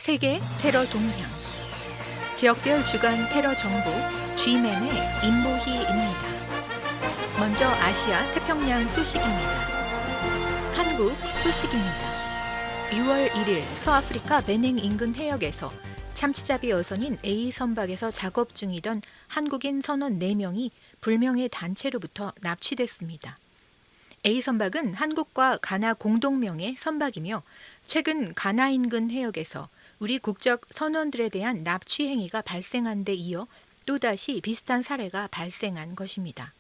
세계 테러 동향. 지역별 주간 테러 정보 G맨의 임보희입니다. 먼저 아시아 태평양 소식입니다. 한국 소식입니다. 6월 1일 서아프리카 베냉 인근 해역에서 참치잡이 어선인 A 선박에서 작업 중이던 한국인 선원 4명이 불명의 단체로부터 납치됐습니다. A 선박은 한국과 가나 공동명의 선박이며 최근 가나 인근 해역에서 우리 국적 선원들에 대한 납치 행위가 발생한 데 이어 또다시 비슷한 사례가 발생한 것입니다.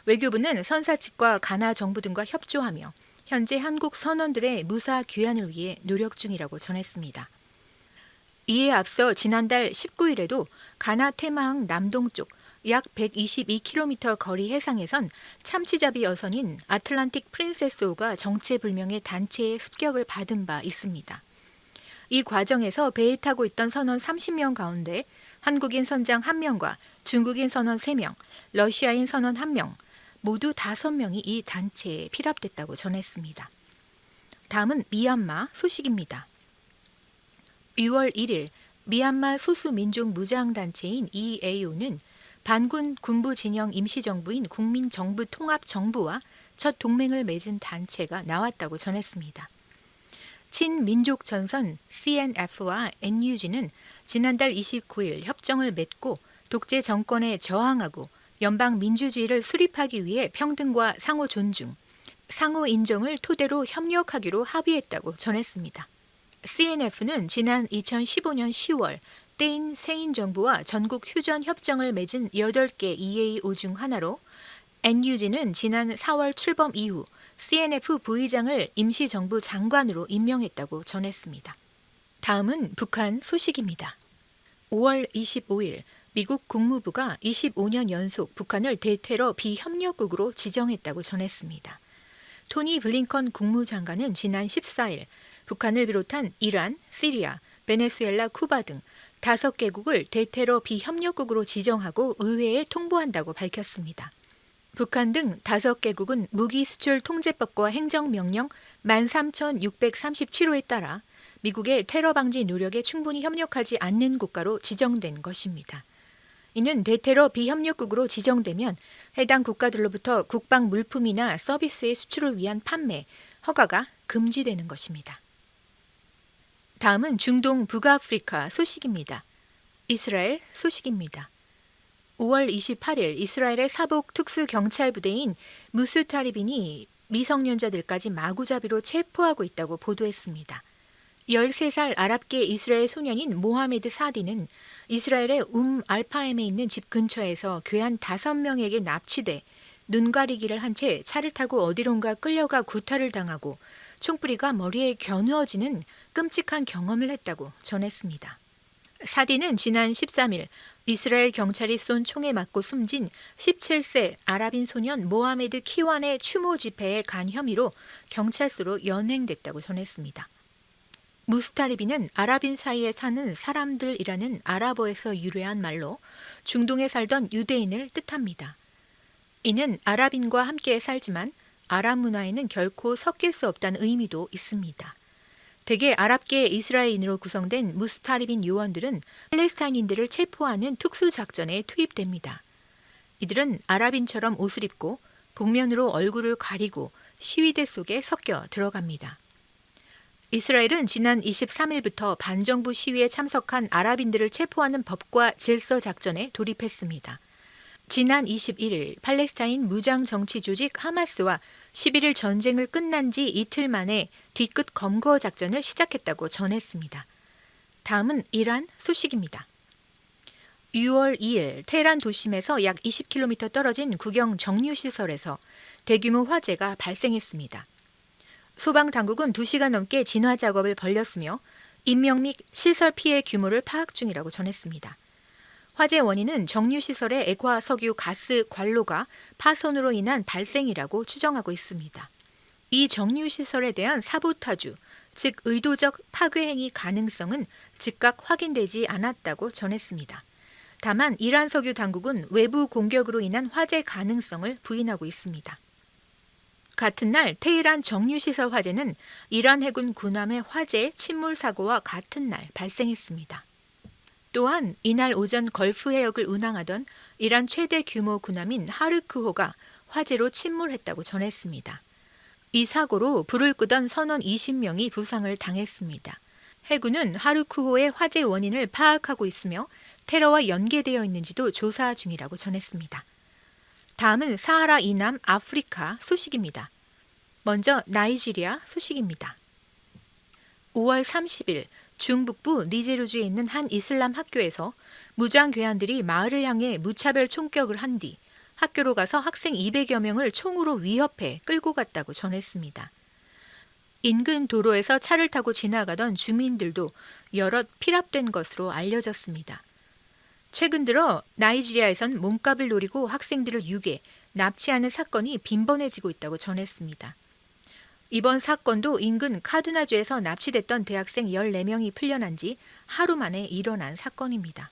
외교부는 선사 측과 가나 정부 등과 협조하며 현재 한국 선원들의 무사 귀환을 위해 노력 중이라고 전했습니다. 이에 앞서 지난달 19일에도 가나 테마항 남동쪽 약 122km 거리 해상에선 참치잡이 어선인 아틀란틱 프린세스호가 정체불명의 단체의 습격을 받은 바 있습니다. 이 과정에서 배에 타고 있던 선원 30명 가운데 한국인 선장 1명과 중국인 선원 3명, 러시아인 선원 1명, 모두 5명이 이 단체에 피랍됐다고 전했습니다. 다음은 미얀마 소식입니다. 6월 1일 미얀마 소수민족 무장단체인 EAO는 반군 군부 진영 임시정부인 국민정부통합정부와 첫 동맹을 맺은 단체가 나왔다고 전했습니다. 친민족전선 CNF와 NUG는 지난달 29일 협정을 맺고 독재 정권에 저항하고 연방민주주의를 수립하기 위해 평등과 상호 존중, 상호 인정을 토대로 협력하기로 합의했다고 전했습니다. CNF는 지난 2015년 10월 때인 세인 정부와 전국 휴전 협정을 맺은 8개 EAO 중 하나로 NUG는 지난 4월 출범 이후 CNF 부의장을 임시정부 장관으로 임명했다고 전했습니다. 다음은 북한 소식입니다. 5월 25일 미국 국무부가 25년 연속 북한을 대테러 비협력국으로 지정했다고 전했습니다. 토니 블링컨 국무장관은 지난 14일 북한을 비롯한 이란, 시리아, 베네수엘라, 쿠바 등 5개국을 대테러 비협력국으로 지정하고 의회에 통보한다고 밝혔습니다. 북한 등 5개국은 무기수출통제법과 행정명령 13,637호에 따라 미국의 테러 방지 노력에 충분히 협력하지 않는 국가로 지정된 것입니다. 이는 대테러 비협력국으로 지정되면 해당 국가들로부터 국방 물품이나 서비스의 수출을 위한 판매, 허가가 금지되는 것입니다. 다음은 중동 북아프리카 소식입니다. 이스라엘 소식입니다. 5월 28일 이스라엘의 사복 특수경찰부대인 무스타리빈이 미성년자들까지 마구잡이로 체포하고 있다고 보도했습니다. 13살 아랍계 이스라엘 소년인 모하메드 사디는 이스라엘의 알파엠에 있는 집 근처에서 괴한 5명에게 납치돼 눈 가리기를 한 채 차를 타고 어디론가 끌려가 구타를 당하고 총뿌리가 머리에 겨누어지는 끔찍한 경험을 했다고 전했습니다. 사디는 지난 13일 이스라엘 경찰이 쏜 총에 맞고 숨진 17세 아랍인 소년 모하메드 키완의 추모 집회에 간 혐의로 경찰서로 연행됐다고 전했습니다. 무스타리비는 아랍인 사이에 사는 사람들이라는 아랍어에서 유래한 말로 중동에 살던 유대인을 뜻합니다. 이는 아랍인과 함께 살지만 아랍 문화에는 결코 섞일 수 없다는 의미도 있습니다. 대개 아랍계 이스라엘인으로 구성된 무스타리빈 요원들은 팔레스타인인들을 체포하는 특수작전에 투입됩니다. 이들은 아랍인처럼 옷을 입고 복면으로 얼굴을 가리고 시위대 속에 섞여 들어갑니다. 이스라엘은 지난 23일부터 반정부 시위에 참석한 아랍인들을 체포하는 법과 질서 작전에 돌입했습니다. 지난 21일 팔레스타인 무장정치조직 하마스와 11일 전쟁을 끝난 지 이틀 만에 뒤끝 검거 작전을 시작했다고 전했습니다. 다음은 이란 소식입니다. 6월 2일 테헤란 도심에서 약 20km 떨어진 국영 정유시설에서 대규모 화재가 발생했습니다. 소방당국은 2시간 넘게 진화 작업을 벌였으며 인명 및 시설 피해 규모를 파악 중이라고 전했습니다. 화재 원인은 정유시설의 액화 석유 가스 관로가 파손으로 인한 발생이라고 추정하고 있습니다. 이 정유시설에 대한 사보타주, 즉 의도적 파괴 행위 가능성은 즉각 확인되지 않았다고 전했습니다. 다만 이란 석유 당국은 외부 공격으로 인한 화재 가능성을 부인하고 있습니다. 같은 날 테헤란 정유시설 화재는 이란 해군 군함의 화재 침몰 사고와 같은 날 발생했습니다. 또한 이날 오전 걸프 해역을 운항하던 이란 최대 규모 군함인 하르크호가 화재로 침몰했다고 전했습니다. 이 사고로 불을 끄던 선원 20명이 부상을 당했습니다. 해군은 하르크호의 화재 원인을 파악하고 있으며 테러와 연계되어 있는지도 조사 중이라고 전했습니다. 다음은 사하라 이남 아프리카 소식입니다. 먼저 나이지리아 소식입니다. 5월 30일 중북부 니제르주에 있는 한 이슬람 학교에서 무장 괴한들이 마을을 향해 무차별 총격을 한 뒤 학교로 가서 학생 200여 명을 총으로 위협해 끌고 갔다고 전했습니다. 인근 도로에서 차를 타고 지나가던 주민들도 여럿 피랍된 것으로 알려졌습니다. 최근 들어 나이지리아에선 몸값을 노리고 학생들을 유괴, 납치하는 사건이 빈번해지고 있다고 전했습니다. 이번 사건도 인근 카두나주에서 납치됐던 대학생 14명이 풀려난 지 하루 만에 일어난 사건입니다.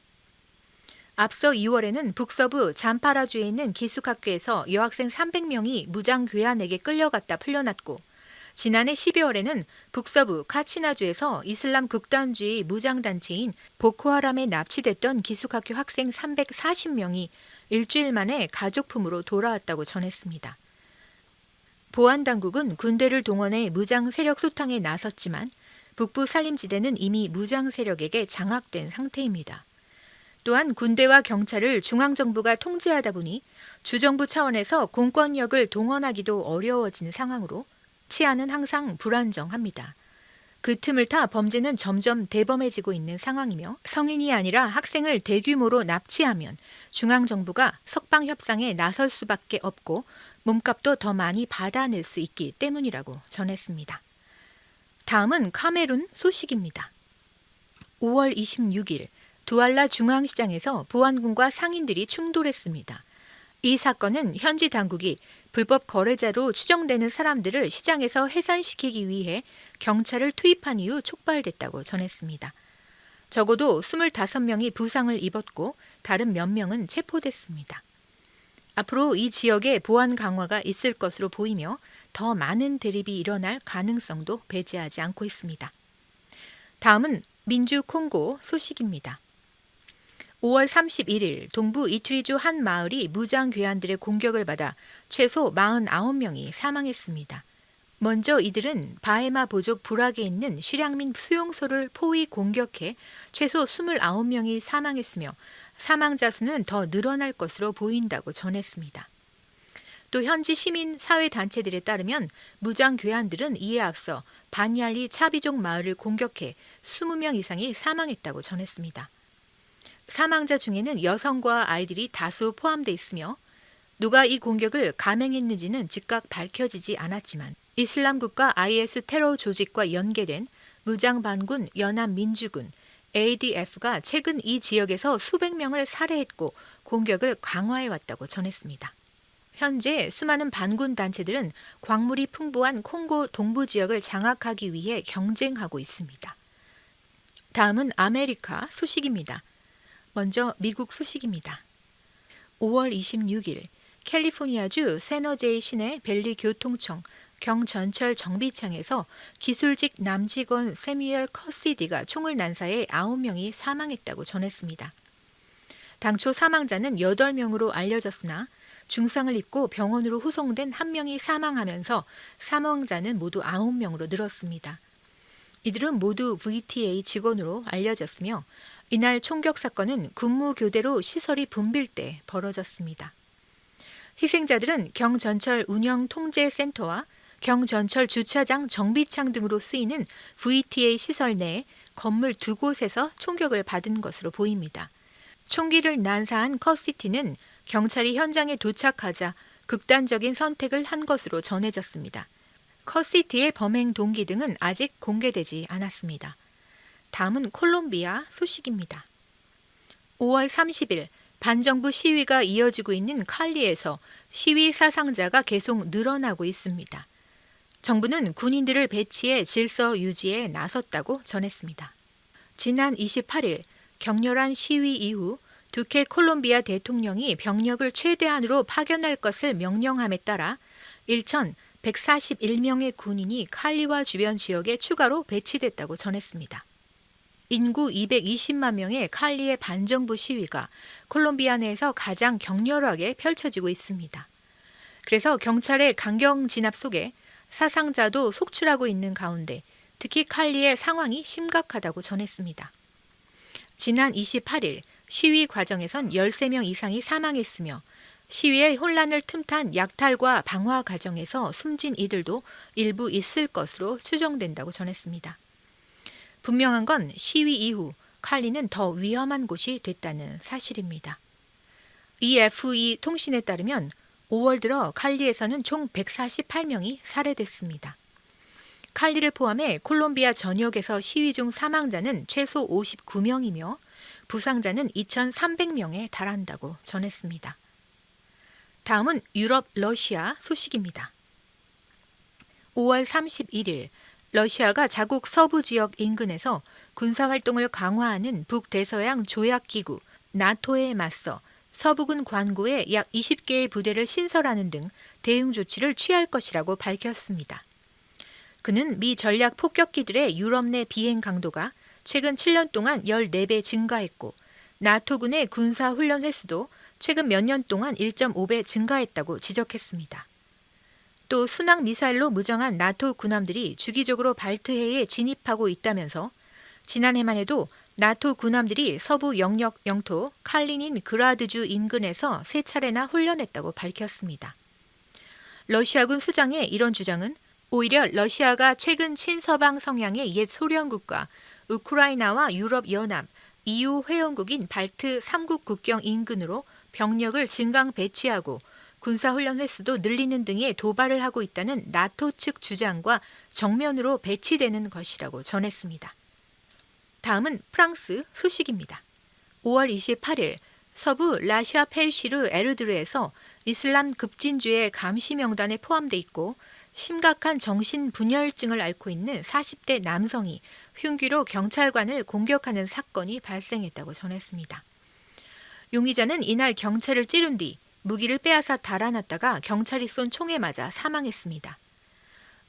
앞서 2월에는 북서부 잠파라주에 있는 기숙학교에서 여학생 300명이 무장 괴한에게 끌려갔다 풀려났고 지난해 12월에는 북서부 카치나주에서 이슬람 극단주의 무장단체인 보코하람에 납치됐던 기숙학교 학생 340명이 일주일 만에 가족품으로 돌아왔다고 전했습니다. 보안당국은 군대를 동원해 무장 세력 소탕에 나섰지만 북부 산림지대는 이미 무장 세력에게 장악된 상태입니다. 또한 군대와 경찰을 중앙정부가 통제하다 보니 주정부 차원에서 공권력을 동원하기도 어려워진 상황으로 치안은 항상 불안정합니다. 그 틈을 타 범죄는 점점 대범해지고 있는 상황이며 성인이 아니라 학생을 대규모로 납치하면 중앙정부가 석방 협상에 나설 수밖에 없고 몸값도 더 많이 받아낼 수 있기 때문이라고 전했습니다. 다음은 카메룬 소식입니다. 5월 26일 두알라 중앙시장에서 보안군과 상인들이 충돌했습니다. 이 사건은 현지 당국이 불법 거래자로 추정되는 사람들을 시장에서 해산시키기 위해 경찰을 투입한 이후 촉발됐다고 전했습니다. 적어도 25명이 부상을 입었고 다른 몇 명은 체포됐습니다. 앞으로 이 지역에 보안 강화가 있을 것으로 보이며 더 많은 대립이 일어날 가능성도 배제하지 않고 있습니다. 다음은 민주 콩고 소식입니다. 5월 31일 동부 이투리주 한 마을이 무장 괴한들의 공격을 받아 최소 49명이 사망했습니다. 먼저 이들은 바헤마 보족 부락에 있는 실향민 수용소를 포위 공격해 최소 29명이 사망했으며 사망자 수는 더 늘어날 것으로 보인다고 전했습니다. 또 현지 시민 사회단체들에 따르면 무장 괴한들은 이에 앞서 바니알리 차비족 마을을 공격해 20명 이상이 사망했다고 전했습니다. 사망자 중에는 여성과 아이들이 다수 포함돼 있으며 누가 이 공격을 감행했는지는 즉각 밝혀지지 않았지만 이슬람 국가 IS 테러 조직과 연계된 무장반군 연합민주군 ADF가 최근 이 지역에서 수백 명을 살해했고 공격을 강화해왔다고 전했습니다. 현재 수많은 반군 단체들은 광물이 풍부한 콩고 동부 지역을 장악하기 위해 경쟁하고 있습니다. 다음은 아메리카 소식입니다. 먼저 미국 소식입니다. 5월 26일 캘리포니아주 세너제이 시내 벨리 교통청 경전철 정비창에서 기술직 남직원 세뮤얼 커시디가 총을 난사해 9명이 사망했다고 전했습니다. 당초 사망자는 8명으로 알려졌으나 중상을 입고 병원으로 후송된 1명이 사망하면서 사망자는 모두 9명으로 늘었습니다. 이들은 모두 VTA 직원으로 알려졌으며 이날 총격 사건은 근무교대로 시설이 붐빌 때 벌어졌습니다. 희생자들은 경전철 운영통제센터와 경전철 주차장 정비창 등으로 쓰이는 VTA 시설 내 건물 2곳에서 총격을 받은 것으로 보입니다. 총기를 난사한 커시티는 경찰이 현장에 도착하자 극단적인 선택을 한 것으로 전해졌습니다. 커시티의 범행 동기 등은 아직 공개되지 않았습니다. 다음은 콜롬비아 소식입니다. 5월 30일 반정부 시위가 이어지고 있는 칼리에서 시위 사상자가 계속 늘어나고 있습니다. 정부는 군인들을 배치해 질서 유지에 나섰다고 전했습니다. 지난 28일 격렬한 시위 이후 두케 콜롬비아 대통령이 병력을 최대한으로 파견할 것을 명령함에 따라 일천 141명의 군인이 칼리와 주변 지역에 추가로 배치됐다고 전했습니다. 인구 220만 명의 칼리의 반정부 시위가 콜롬비아 내에서 가장 격렬하게 펼쳐지고 있습니다. 그래서 경찰의 강경 진압 속에 사상자도 속출하고 있는 가운데 특히 칼리의 상황이 심각하다고 전했습니다. 지난 28일 시위 과정에선 13명 이상이 사망했으며 시위의 혼란을 틈탄 약탈과 방화 과정에서 숨진 이들도 일부 있을 것으로 추정된다고 전했습니다. 분명한 건 시위 이후 칼리는 더 위험한 곳이 됐다는 사실입니다. EFE 통신에 따르면 5월 들어 칼리에서는 총 148명이 살해됐습니다. 칼리를 포함해 콜롬비아 전역에서 시위 중 사망자는 최소 59명이며 부상자는 2,300명에 달한다고 전했습니다. 다음은 유럽 러시아 소식입니다. 5월 31일 러시아가 자국 서부 지역 인근에서 군사활동을 강화하는 북대서양 조약기구 나토에 맞서 서부군 관구에 약 20개의 부대를 신설하는 등 대응 조치를 취할 것이라고 밝혔습니다. 그는 미 전략 폭격기들의 유럽 내 비행 강도가 최근 7년 동안 14배 증가했고 나토군의 군사 훈련 횟수도 최근 몇 년 동안 1.5배 증가했다고 지적했습니다. 또 순항 미사일로 무장한 나토 군함들이 주기적으로 발트해에 진입하고 있다면서 지난해만 해도 나토 군함들이 서부 영역 영토 칼리닌 그라드주 인근에서 3차례나 훈련했다고 밝혔습니다. 러시아군 수장의 이런 주장은 오히려 러시아가 최근 친서방 성향의 옛 소련국가 우크라이나와 유럽연합, EU 회원국인 발트 3국 국경 인근으로 병력을 증강 배치하고 군사훈련 횟수도 늘리는 등의 도발을 하고 있다는 나토 측 주장과 정면으로 배치되는 것이라고 전했습니다. 다음은 프랑스 소식입니다. 5월 28일 서부 라샤 펠시르 에르드르에서 이슬람 급진주의 감시 명단에 포함돼 있고 심각한 정신분열증을 앓고 있는 40대 남성이 흉기로 경찰관을 공격하는 사건이 발생했다고 전했습니다. 용의자는 이날 경찰을 찌른 뒤 무기를 빼앗아 달아났다가 경찰이 쏜 총에 맞아 사망했습니다.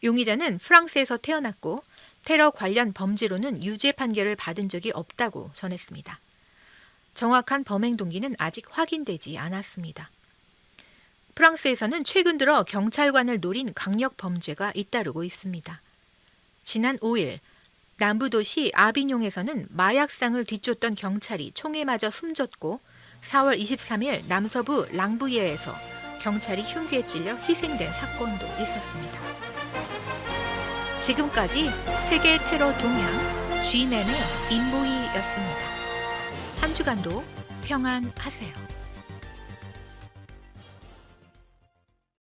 용의자는 프랑스에서 태어났고 테러 관련 범죄로는 유죄 판결을 받은 적이 없다고 전했습니다. 정확한 범행 동기는 아직 확인되지 않았습니다. 프랑스에서는 최근 들어 경찰관을 노린 강력 범죄가 잇따르고 있습니다. 지난 5일 남부도시 아비뇽에서는 마약상을 뒤쫓던 경찰이 총에 맞아 숨졌고 4월 23일 남서부 랑부예에서 경찰이 흉기에 찔려 희생된 사건도 있었습니다. 지금까지 세계 테러 동향 G맨의 임보희였습니다. 한 주간도 평안하세요.